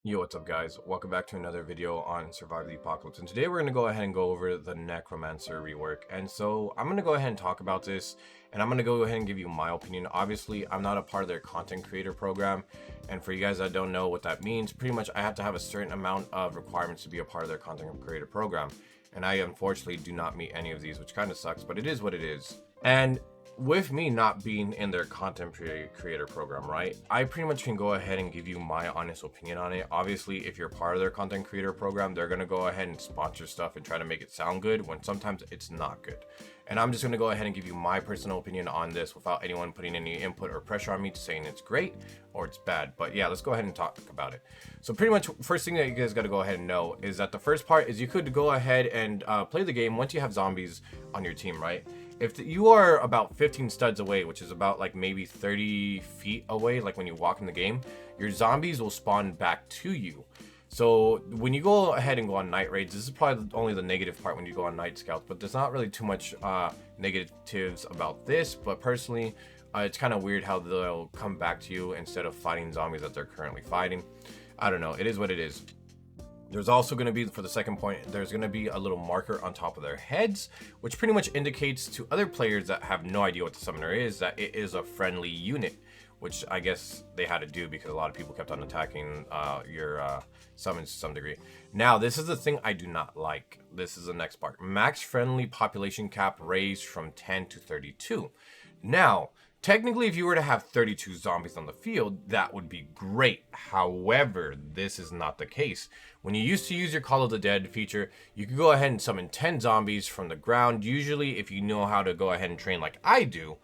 Yo, what's up guys? Welcome back to another video on Survive the Apocalypse. And today we're going to go ahead and go over the Necromancer rework. And so I'm going to go ahead and talk about this, and I'm going to go ahead and give you my opinion. Obviously, I'm not a part of their content creator program. And for you guys that don't know what that means, pretty much I have to have a certain amount of requirements to be a part of their content creator program. And I unfortunately do not meet any of these, which kind of sucks, but it is what it is. And with me not being in their content creator program, right, I pretty much can go ahead and give you my honest opinion on it. Obviously, if you're part of their content creator program, they're going to go ahead and sponsor stuff and try to make it sound good when sometimes it's not good. And I'm just going to go ahead and give you my personal opinion on this without anyone putting any input or pressure on me to saying it's great or it's bad. But yeah, let's go ahead and talk about it. So pretty much first thing that you guys got to go ahead and know is that the first part is you could go ahead and play the game once you have zombies on your team, right? If you are about 15 studs away, which is about like maybe 30 feet away, like when you walk in the game, your zombies will spawn back to you. So when you go ahead and go on night raids, this is probably only the negative part when you go on night scouts, but there's not really too much negatives about this. But personally, it's kind of weird how they'll come back to you instead of fighting zombies that they're currently fighting. I don't know. It is what it is. There's also going to be, for the second point, there's going to be a little marker on top of their heads, which pretty much indicates to other players that have no idea what the summoner is that it is a friendly unit, which I guess they had to do because a lot of people kept on attacking your summons to some degree. Now, this is the thing I do not like. This is the next part. Max friendly population cap raised from 10 to 32. Now, technically, if you were to have 32 zombies on the field, that would be great. However, this is not the case. When you used to use your Call of the Dead feature, you could go ahead and summon 10 zombies from the ground. Usually, if you know how to go ahead and train like I do,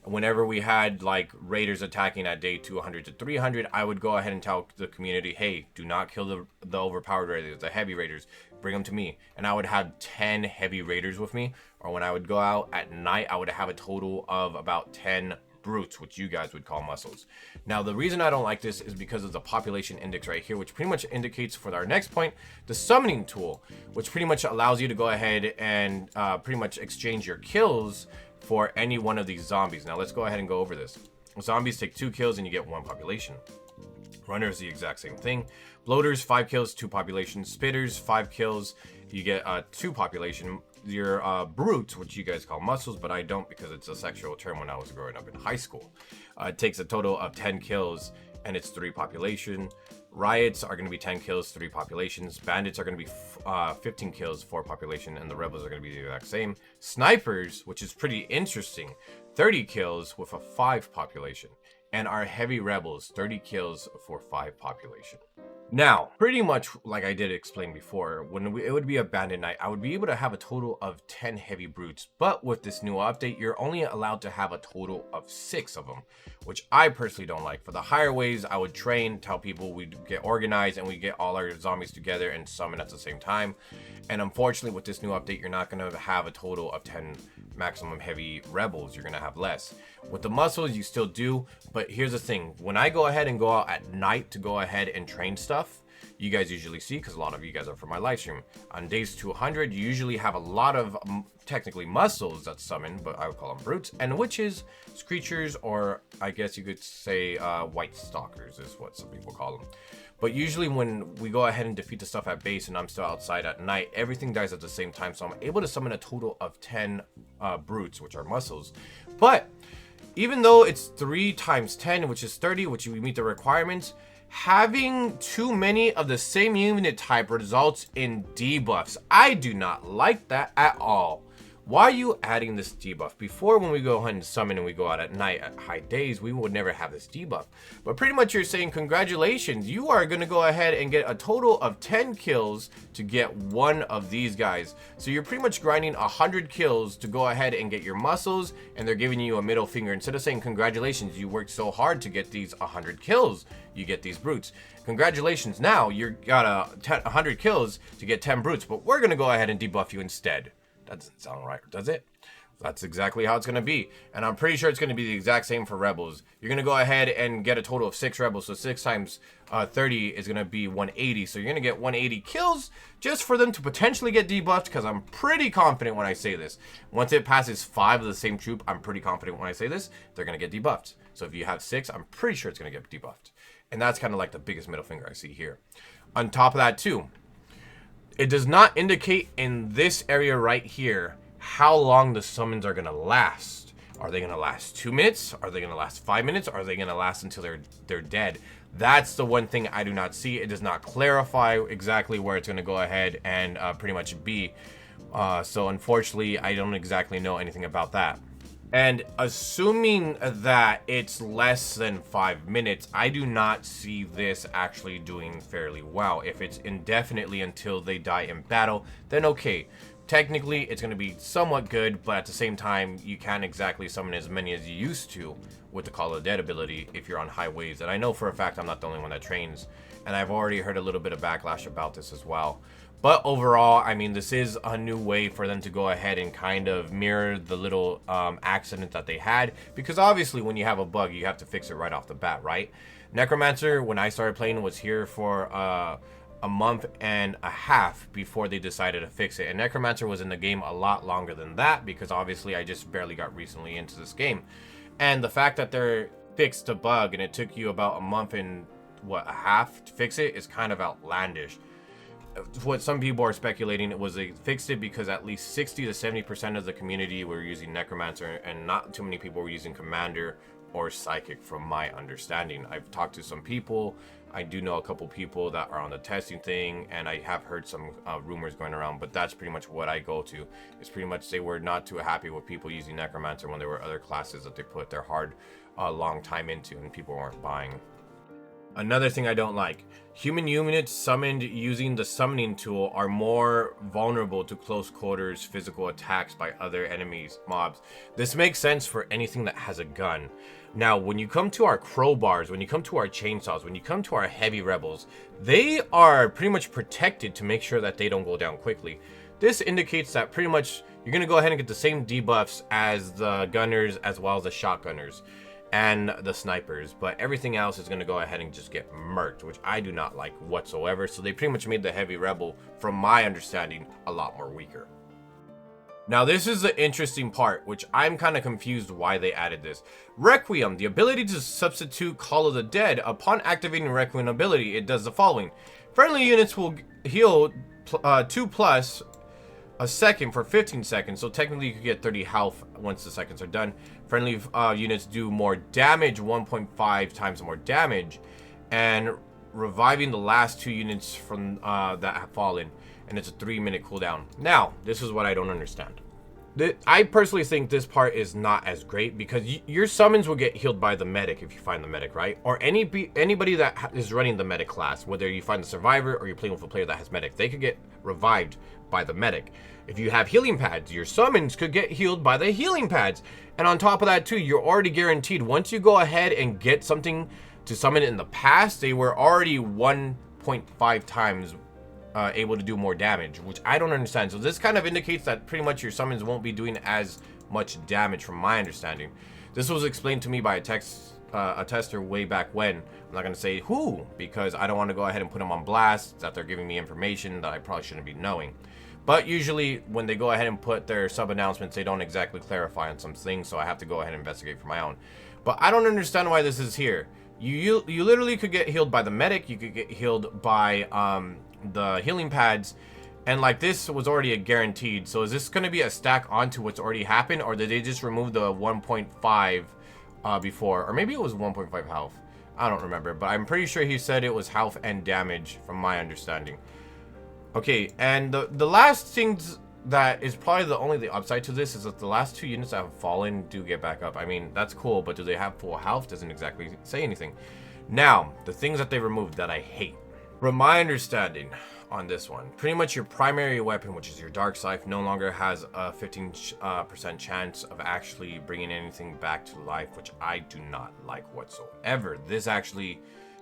whenever we had like raiders attacking at day 200 to 300, I would go ahead and tell the community, hey, do not kill the overpowered raiders, the heavy raiders, bring them to me. And I would have 10 heavy raiders with me. Or when I would go out at night, I would have a total of about 10 brutes, which you guys would call muscles. Now, the reason I don't like this is because of the population index right here, which pretty much indicates for our next point, the summoning tool, which pretty much allows you to go ahead and pretty much exchange your kills for any one of these zombies. Now, let's go ahead and go over this. Zombies take 2 kills and you get 1 population. Runners, the exact same thing. Bloaters, 5 kills, 2 population. Spitters, 5 kills, you get 2 population. Your brutes, which you guys call muscles, but I don't because it's a sexual term when I was growing up in high school. It takes a total of 10 kills and it's 3 population. Riots are going to be 10 kills, 3 populations. Bandits are going to be 15 kills, 4 population, and the rebels are going to be the exact same. Snipers, which is pretty interesting, 30 kills with a 5 population. And our heavy rebels, 30 kills for 5 population. Now, pretty much like I did explain before, when it would be a bandit night, I would be able to have a total of 10 heavy brutes. But with this new update, you're only allowed to have a total of 6 of them, which I personally don't like. For the higher ways, I would train, tell people we'd get organized and we get all our zombies together and summon at the same time. And unfortunately, with this new update, you're not going to have a total of 10 maximum heavy rebels. You're going to have less. With the muscles, you still do. But here's the thing. When I go ahead and go out at night to go ahead and train stuff, you guys usually see, because a lot of you guys are from my live stream, on days 200 you usually have a lot of technically muscles that summon, but I would call them brutes, and witches, screechers, or I guess you could say white stalkers is what some people call them. But usually when we go ahead and defeat the stuff at base and I'm still outside at night, everything dies at the same time, so I'm able to summon a total of 10 brutes, which are muscles. But even though it's 3 times 10, which is 30, which we meet the requirements, having too many of the same unit type results in debuffs. I do not like that at all. Why are you adding this debuff? Before, when we go ahead and summon and we go out at night at high days, we would never have this debuff. But pretty much you're saying, congratulations, you are going to go ahead and get a total of 10 kills to get 1 of these guys. So you're pretty much grinding 100 kills to go ahead and get your muscles, and they're giving you a middle finger. Instead of saying, congratulations, you worked so hard to get these 100 kills, you get these brutes. Congratulations, now you got 100 kills to get 10 brutes, but we're going to go ahead and debuff you instead. That doesn't sound right, does it? That's exactly how it's going to be. And I'm pretty sure it's going to be the exact same for rebels. You're going to go ahead and get a total of 6 rebels. So 6 times 30 is going to be 180. So you're going to get 180 kills just for them to potentially get debuffed, because I'm pretty confident when I say this. Once it passes 5 of the same troop, I'm pretty confident when I say this, they're going to get debuffed. So if you have 6, I'm pretty sure it's going to get debuffed. And that's kind of like the biggest middle finger I see here. On top of that too, it does not indicate in this area right here how long the summons are going to last. Are they going to last 2 minutes? Are they going to last 5 minutes? Are they going to last until they're dead? That's the one thing I do not see. It does not clarify exactly where it's going to go ahead and pretty much be. So unfortunately, I don't exactly know anything about that. And assuming that it's less than 5 minutes, I do not see this actually doing fairly well. If it's indefinitely until they die in battle, then okay. Technically, it's going to be somewhat good, but at the same time, you can't exactly summon as many as you used to with the Call of the Dead ability if you're on high waves. And I know for a fact I'm not the only one that trains, and I've already heard a little bit of backlash about this as well. But overall, I mean, this is a new way for them to go ahead and kind of mirror the little accident that they had. Because obviously, when you have a bug, you have to fix it right off the bat, right? Necromancer, when I started playing, was here for a month and a half before they decided to fix it. And Necromancer was in the game a lot longer than that because obviously I just barely got recently into this game. And the fact that they're fixed a bug and it took you about a month and what, a half to fix it is kind of outlandish. What some people are speculating, it was they fixed it because at least 60 to 70% of the community were using Necromancer and not too many people were using Commander or Psychic from my understanding. I've talked to some people. I do know a couple people that are on the testing thing, and I have heard some rumors going around, but that's pretty much what I go to. It's pretty much they were not too happy with people using Necromancer when there were other classes that they put their hard, long time into and people weren't buying. Another thing I don't like, human units summoned using the summoning tool are more vulnerable to close quarters physical attacks by other enemies, mobs. This makes sense for anything that has a gun. Now, when you come to our crowbars, when you come to our chainsaws, when you come to our heavy rebels, they are pretty much protected to make sure that they don't go down quickly. This indicates that pretty much you're going to go ahead and get the same debuffs as the gunners as well as the shotgunners and the snipers, but everything else is going to go ahead and just get murked, which I do not like whatsoever. So they pretty much made the heavy rebel, from my understanding, a lot more weaker. Now this is the interesting part, which I'm kind of confused why they added this. Requiem, the ability to substitute Call of the Dead. Upon activating Requiem ability, it does the following. Friendly units will heal 2+ a second for 15 seconds, so technically you could get 30 health once the seconds are done. Friendly units do more damage, 1.5 times more damage, and reviving the last 2 units from that have fallen, and it's a 3-minute cooldown. Now, this is what I don't understand. I personally think this part is not as great because your summons will get healed by the medic if you find the medic, right? Or anybody that is running the medic class, whether you find the survivor or you're playing with a player that has medic, they could get revived by the medic. If you have healing pads, your summons could get healed by the healing pads. And on top of that too, you're already guaranteed, once you go ahead and get something to summon in the past, they were already 1.5 times able to do more damage, which I don't understand. So this kind of indicates that pretty much your summons won't be doing as much damage from my understanding. This was explained to me by a tester way back when. I'm not going to say who, because I don't want to go ahead and put them on blast that they're giving me information that I probably shouldn't be knowing. But usually when they go ahead and put their sub announcements, they don't exactly clarify on some things, so I have to go ahead and investigate for my own. But I don't understand why this is here. You literally could get healed by the medic, you could get healed by the healing pads, and like this was already a guaranteed. So is this going to be a stack onto what's already happened, or did they just remove the 1.5 before? Or maybe it was 1.5 health. I don't remember, but I'm pretty sure he said it was health and damage from my understanding. Okay, and the last things that is probably the upside to this is that the last 2 units that have fallen do get back up. I mean, that's cool, but do they have full health? Doesn't exactly say anything. Now, the things that they removed that I hate. From my understanding on this one, pretty much your primary weapon, which is your dark scythe, no longer has a 15% chance of actually bringing anything back to life, which I do not like whatsoever. This actually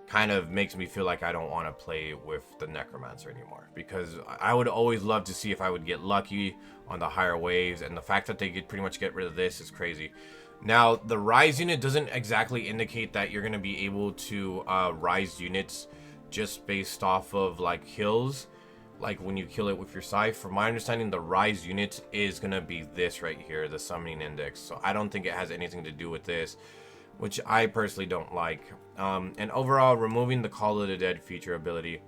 kind of makes me feel like I don't want to play with the Necromancer anymore, because I would always love to see if I would get lucky on the higher waves, and the fact that they could pretty much get rid of this is crazy. Now, the rise unit doesn't exactly indicate that you're going to be able to rise units just based off of like kills, like when you kill it with your scythe. From my understanding, the rise unit is going to be this right here, the summoning index. So I don't think it has anything to do with this. which I personally don't like. And overall, removing the Call of the Dead feature ability.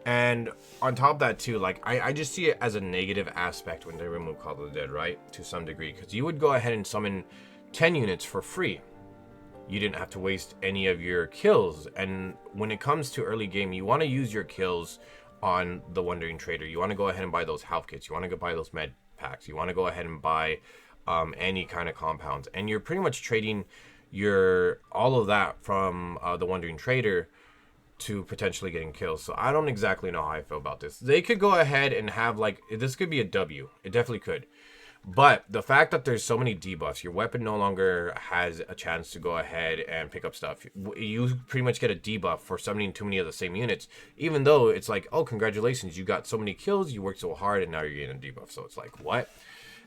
And on top of that too, like I just see it as a negative aspect when they remove Call of the Dead, right? To some degree, because you would go ahead and summon 10 units for free. You didn't have to waste any of your kills. And when it comes to early game, you want to use your kills on the Wandering Trader. You want to go ahead and buy those health kits. You want to go buy those med packs. You want to go ahead and buy any kind of compounds. And you're pretty much trading all of that from the Wandering Trader to potentially getting kills. So I don't exactly know how I feel about this. They could go ahead and have, like, this could be a W. It definitely could. But the fact that there's so many debuffs, your weapon no longer has a chance to go ahead and pick up stuff. You pretty much get a debuff for summoning too many of the same units, even though it's like, oh, congratulations, you got so many kills, you worked so hard, and now you're getting a debuff. So it's like, what?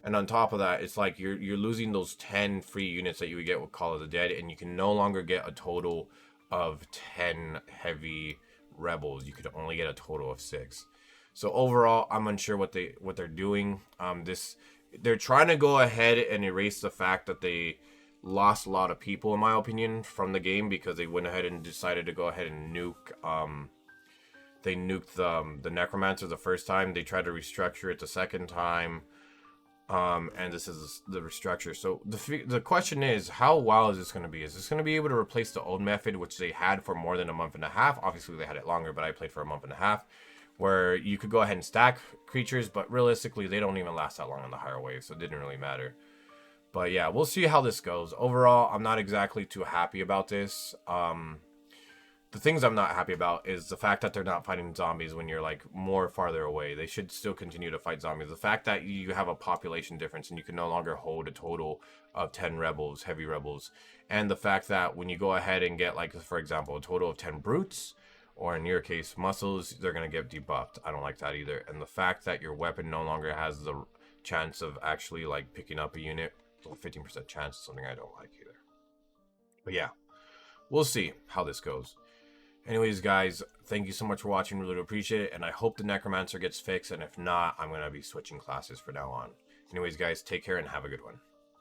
And on top of that, it's like you're losing those 10 free units that you would get with Call of the Dead, and you can no longer get a total of 10 heavy rebels. You could only get a total of 6. So overall, I'm unsure what they're doing. They're trying to go ahead and erase the fact that they lost a lot of people, in my opinion, from the game, because they went ahead and decided to go ahead and nuke. They nuked the Necromancer the first time. They tried to restructure it the second time. And this is the restructure. So the question is, how wild is this going to be? Is this going to be able to replace the old method, which they had for more than a month and a half? Obviously, they had it longer, but I played for a month and a half, where you could go ahead and stack creatures, but realistically, they don't even last that long on the higher wave, so it didn't really matter. But yeah, we'll see how this goes. Overall, I'm not exactly too happy about this. The things I'm not happy about is the fact that they're not fighting zombies when you're, like, more farther away. They should still continue to fight zombies. The fact that you have a population difference and you can no longer hold a total of 10 rebels, heavy rebels. And the fact that when you go ahead and get, like, for example, a total of 10 brutes, or in your case, muscles, they're going to get debuffed. I don't like that either. And the fact that your weapon no longer has the chance of actually, like, picking up a unit, 15% chance is something I don't like either. But yeah, we'll see how this goes. Anyways, guys, thank you so much for watching. Really appreciate it. And I hope the Necromancer gets fixed. And if not, I'm going to be switching classes from now on. Anyways, guys, take care and have a good one.